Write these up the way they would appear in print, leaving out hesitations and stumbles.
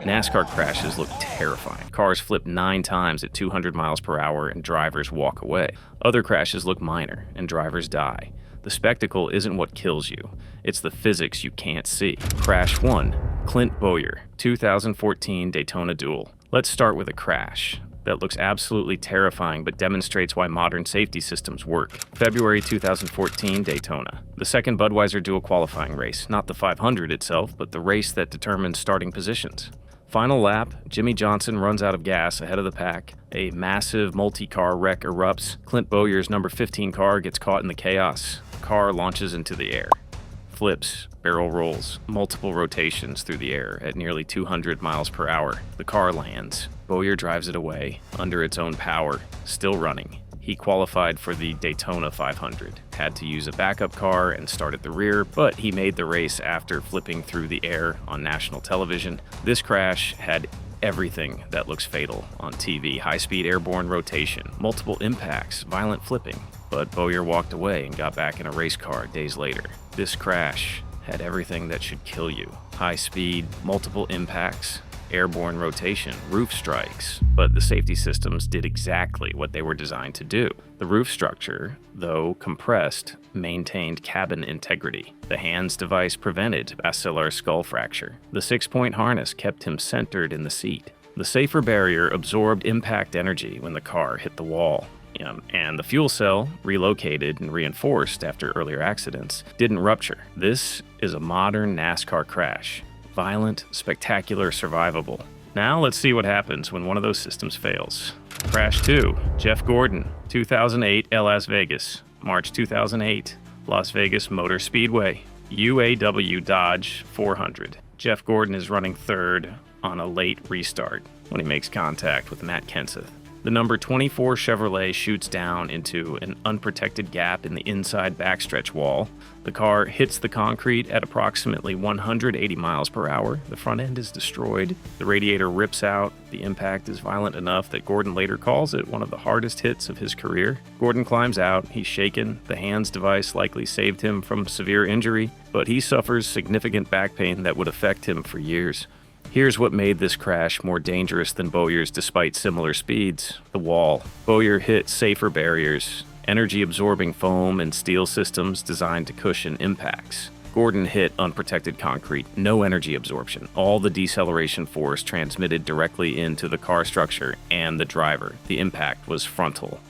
NASCAR crashes look terrifying. Cars flip 9 times at 200 miles per hour and drivers walk away. Other crashes look minor and drivers die. The spectacle isn't what kills you, it's the physics you can't see. Crash 1. Clint Bowyer, 2014 Daytona Duel. Let's start with a crash that looks absolutely terrifying but demonstrates why modern safety systems work. February 2014 Daytona. The second Budweiser Duel qualifying race, not the 500 itself, but the race that determines starting positions. Final lap, Jimmy Johnson runs out of gas ahead of the pack. A massive multi-car wreck erupts. Clint Bowyer's number 15 car gets caught in the chaos. The car launches into the air. Flips, barrel rolls, multiple rotations through the air at nearly 200 miles per hour. The car lands. Bowyer drives it away, under its own power, still running. He qualified for the Daytona 500, had to use a backup car and start at the rear, but he made the race after flipping through the air on national television. This crash had everything that looks fatal on TV: high-speed airborne rotation, multiple impacts, violent flipping. But Bowyer walked away and got back in a race car days later. This crash had everything that should kill you: high speed, multiple impacts, airborne rotation, roof strikes, but the safety systems did exactly what they were designed to do. The roof structure, though compressed, maintained cabin integrity. The hands device prevented basilar skull fracture. The 6-point harness kept him centered in the seat. The safer barrier absorbed impact energy when the car hit the wall. And the fuel cell, relocated and reinforced after earlier accidents, didn't rupture. This is a modern NASCAR crash. Violent, spectacular, survivable. Now let's see what happens when one of those systems fails. Crash 2. Jeff Gordon, 2008 Las Vegas. March 2008, Las Vegas Motor Speedway. UAW Dodge 400. Jeff Gordon is running third on a late restart when he makes contact with Matt Kenseth. The number 24 Chevrolet shoots down into an unprotected gap in the inside backstretch wall. The car hits the concrete at approximately 180 miles per hour. The front end is destroyed. The radiator rips out. The impact is violent enough that Gordon later calls it one of the hardest hits of his career. Gordon climbs out. He's shaken. The hands device likely saved him from severe injury, but he suffers significant back pain that would affect him for years. Here's what made this crash more dangerous than Bowyer's despite similar speeds: the wall. Bowyer hit safer barriers, energy-absorbing foam and steel systems designed to cushion impacts. Gordon hit unprotected concrete, no energy absorption. All the deceleration force transmitted directly into the car structure and the driver. The impact was frontal,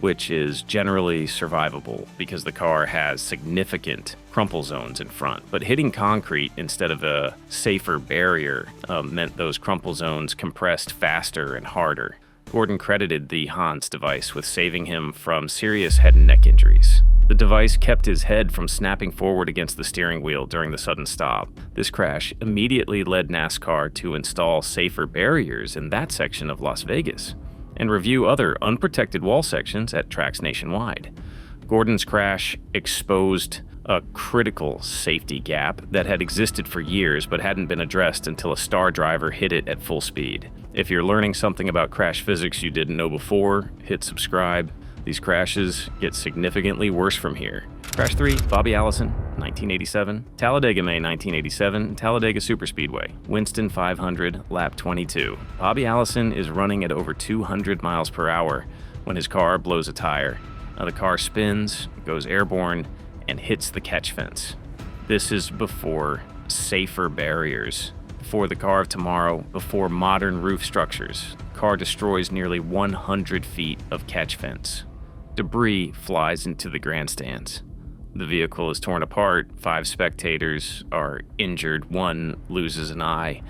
which is generally survivable because the car has significant crumple zones in front. But hitting concrete instead of a safer barrier meant those crumple zones compressed faster and harder. Gordon credited the Hans device with saving him from serious head and neck injuries. The device kept his head from snapping forward against the steering wheel during the sudden stop. This crash immediately led NASCAR to install safer barriers in that section of Las Vegas and review other unprotected wall sections at tracks nationwide. Gordon's crash exposed a critical safety gap that had existed for years but hadn't been addressed until a star driver hit it at full speed. If you're learning something about crash physics you didn't know before, hit subscribe. These crashes get significantly worse from here. Crash 3, Bobby Allison, 1987. Talladega, May 1987, Talladega Superspeedway. Winston 500, lap 22. Bobby Allison is running at over 200 miles per hour when his car blows a tire. Now the car spins, goes airborne, and hits the catch fence. This is before safer barriers, before the car of tomorrow, before modern roof structures. The car destroys nearly 100 feet of catch fence. Debris flies into the grandstands. The vehicle is torn apart. 5 spectators are injured. 1 loses an eye.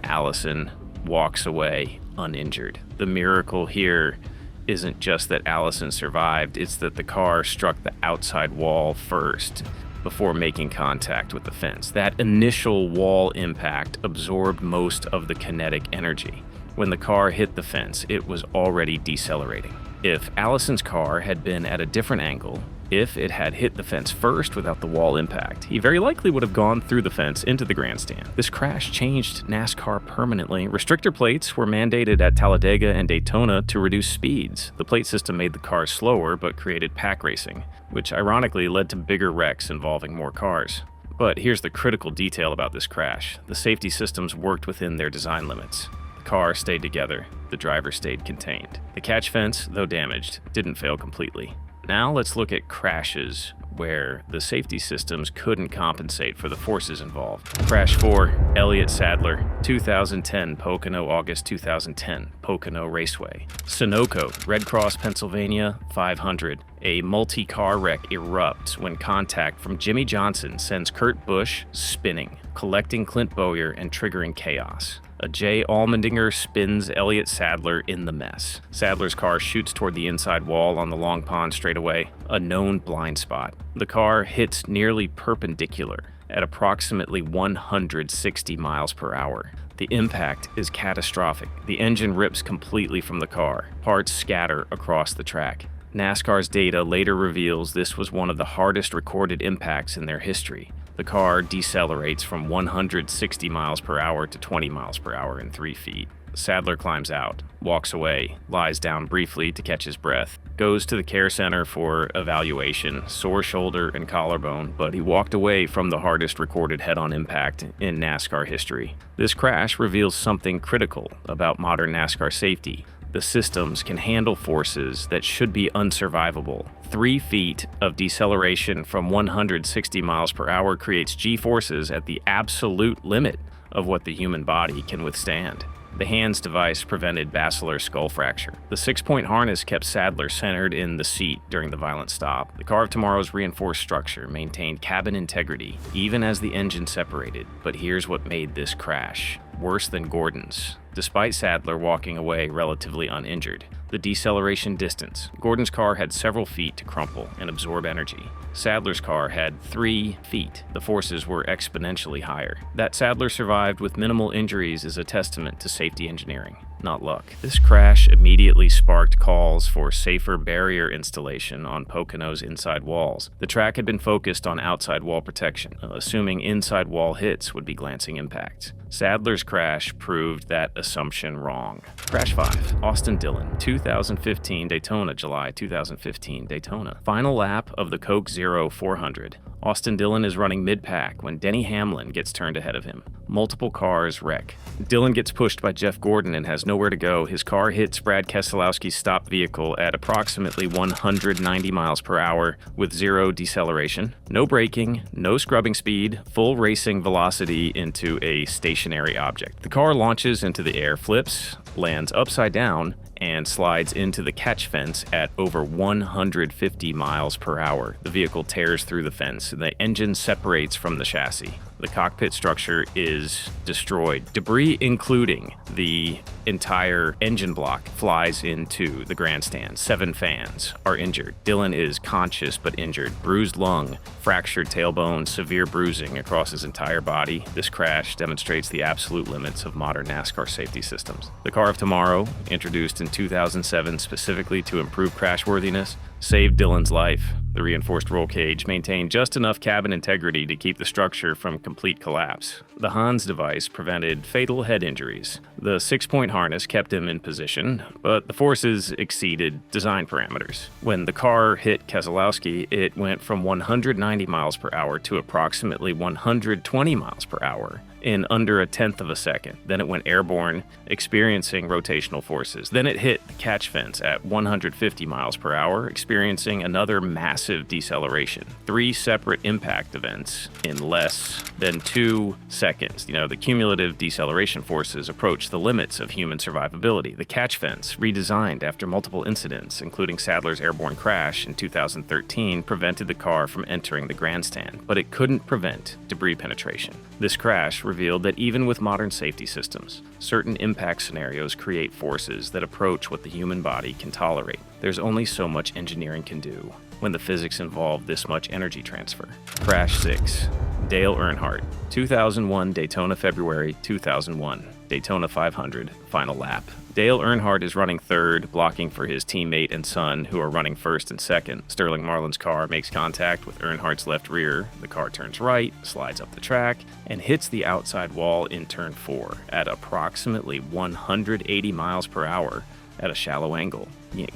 Allison walks away uninjured. The miracle here isn't just that Allison survived, it's that the car struck the outside wall first before making contact with the fence. That initial wall impact absorbed most of the kinetic energy. When the car hit the fence, it was already decelerating. If Allison's car had been at a different angle, if it had hit the fence first without the wall impact, he very likely would have gone through the fence into the grandstand. This crash changed NASCAR permanently. Restrictor plates were mandated at Talladega and Daytona to reduce speeds. The plate system made the cars slower but created pack racing, which ironically led to bigger wrecks involving more cars. But here's the critical detail about this crash. The safety systems worked within their design limits. The car stayed together. The driver stayed contained. The catch fence, though damaged, didn't fail completely. Now let's look at crashes where the safety systems couldn't compensate for the forces involved. Crash 4, Elliott Sadler, 2010 Pocono, August 2010, Pocono Raceway. Sunoco, Red Cross, Pennsylvania, 500. A multi-car wreck erupts when contact from Jimmy Johnson sends Kurt Busch spinning, collecting Clint Bowyer and triggering chaos. A Jay Allmendinger spins Elliott Sadler in the mess. Sadler's car shoots toward the inside wall on the Long Pond straightaway, a known blind spot. The car hits nearly perpendicular at approximately 160 miles per hour. The impact is catastrophic. The engine rips completely from the car. Parts scatter across the track. NASCAR's data later reveals this was one of the hardest recorded impacts in their history. The car decelerates from 160 miles per hour to 20 miles per hour in 3 feet. Sadler climbs out, walks away, lies down briefly to catch his breath, goes to the care center for evaluation, sore shoulder and collarbone, but he walked away from the hardest recorded head-on impact in NASCAR history. This crash reveals something critical about modern NASCAR safety. The systems can handle forces that should be unsurvivable. 3 feet of deceleration from 160 miles per hour creates G-forces at the absolute limit of what the human body can withstand. The HANDS device prevented basilar skull fracture. The 6-point harness kept Sadler centered in the seat during the violent stop. The Car of Tomorrow's reinforced structure maintained cabin integrity, even as the engine separated. But here's what made this crash worse than Gordon's. Despite Sadler walking away relatively uninjured, the deceleration distance. Gordon's car had several feet to crumple and absorb energy. Sadler's car had 3 feet. The forces were exponentially higher. That Sadler survived with minimal injuries is a testament to safety engineering, not luck. This crash immediately sparked calls for safer barrier installation on Pocono's inside walls. The track had been focused on outside wall protection, assuming inside wall hits would be glancing impacts. Sadler's crash proved that assumption wrong. Crash 5, Austin Dillon, 2015 Daytona, July 2015 Daytona. Final lap of the Coke Zero 400. Austin Dillon is running mid-pack when Denny Hamlin gets turned ahead of him. Multiple cars wreck. Dillon gets pushed by Jeff Gordon and has nowhere to go. His car hits Brad Keselowski's stopped vehicle at approximately 190 miles per hour with 0 deceleration, no braking, no scrubbing speed, full racing velocity into a stationary object. The car launches into the air, flips, lands upside down, and slides into the catch fence at over 150 miles per hour. The vehicle tears through the fence. The engine separates from the chassis. The cockpit structure is destroyed. Debris, including the entire engine block, flies into the grandstand. 7 fans are injured. Dillon is conscious but injured. Bruised lung, fractured tailbone, severe bruising across his entire body. This crash demonstrates the absolute limits of modern NASCAR safety systems. The Car of Tomorrow, introduced in 2007 specifically to improve crashworthiness, saved Dillon's life. The reinforced roll cage maintained just enough cabin integrity to keep the structure from complete collapse. The HANDS device prevented fatal head injuries. The 6-point harness kept him in position, but the forces exceeded design parameters. When the car hit Keselowski, it went from 190 miles per hour to approximately 120 miles per hour in under a tenth of a second. Then it went airborne, experiencing rotational forces. Then it hit the catch fence at 150 miles per hour, experiencing another massive deceleration. 3 separate impact events in less than 2 seconds. The cumulative deceleration forces approach the limits of human survivability. The catch fence, redesigned after multiple incidents, including Sadler's airborne crash in 2013, prevented the car from entering the grandstand, but it couldn't prevent debris penetration. This crash revealed that even with modern safety systems, certain impact scenarios create forces that approach what the human body can tolerate. There's only so much engineering can do when the physics involve this much energy transfer. Crash 6, Dale Earnhardt, 2001 Daytona, February 2001. Daytona 500, final lap. Dale Earnhardt is running third, blocking for his teammate and son, who are running first and second. Sterling Marlin's car makes contact with Earnhardt's left rear. The car turns right, slides up the track, and hits the outside wall in turn 4 at approximately 180 miles per hour at a shallow angle.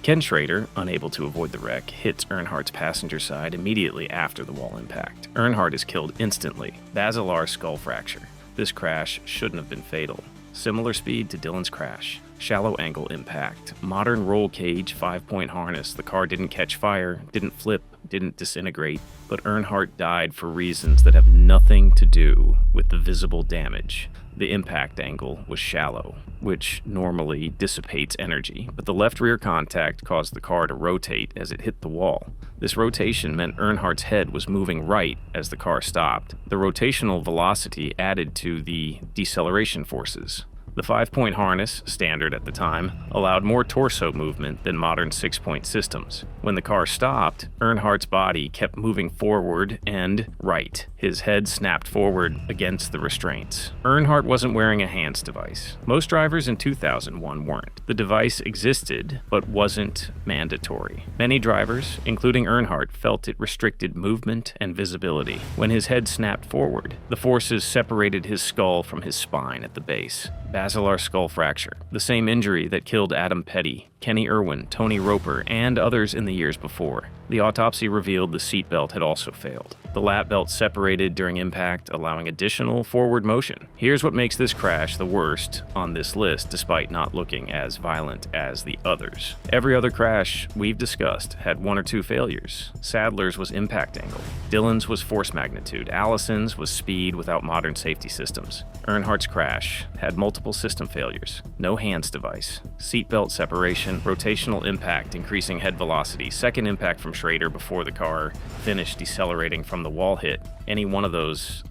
Ken Schrader, unable to avoid the wreck, hits Earnhardt's passenger side immediately after the wall impact. Earnhardt is killed instantly. Basilar skull fracture. This crash shouldn't have been fatal. Similar speed to Dylan's crash. Shallow angle impact. Modern roll cage 5-point harness. The car didn't catch fire, didn't flip, didn't disintegrate, but Earnhardt died for reasons that have nothing to do with the visible damage. The impact angle was shallow, which normally dissipates energy, but the left rear contact caused the car to rotate as it hit the wall. This rotation meant Earnhardt's head was moving right as the car stopped. The rotational velocity added to the deceleration forces. The 5-point harness, standard at the time, allowed more torso movement than modern 6-point systems. When the car stopped, Earnhardt's body kept moving forward and right. His head snapped forward against the restraints. Earnhardt wasn't wearing a hands device. Most drivers in 2001 weren't. The device existed, but wasn't mandatory. Many drivers, including Earnhardt, felt it restricted movement and visibility. When his head snapped forward, the forces separated his skull from his spine at the base. Basilar skull fracture, the same injury that killed Adam Petty, Kenny Irwin, Tony Roper, and others in the years before. The autopsy revealed the seatbelt had also failed. The lap belt separated during impact, allowing additional forward motion. Here's what makes this crash the worst on this list, despite not looking as violent as the others. Every other crash we've discussed had 1 or 2 failures. Sadler's was impact angle. Dylan's was force magnitude. Allison's was speed without modern safety systems. Earnhardt's crash had multiple system failures. No hands device. Seatbelt separation. Rotational impact, increasing head velocity. Second impact from Schrader before the car finished decelerating from the wall hit. Any one of those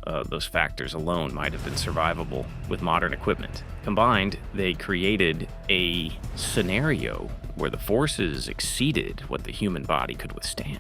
factors alone might have been survivable with modern equipment. Combined, they created a scenario where the forces exceeded what the human body could withstand.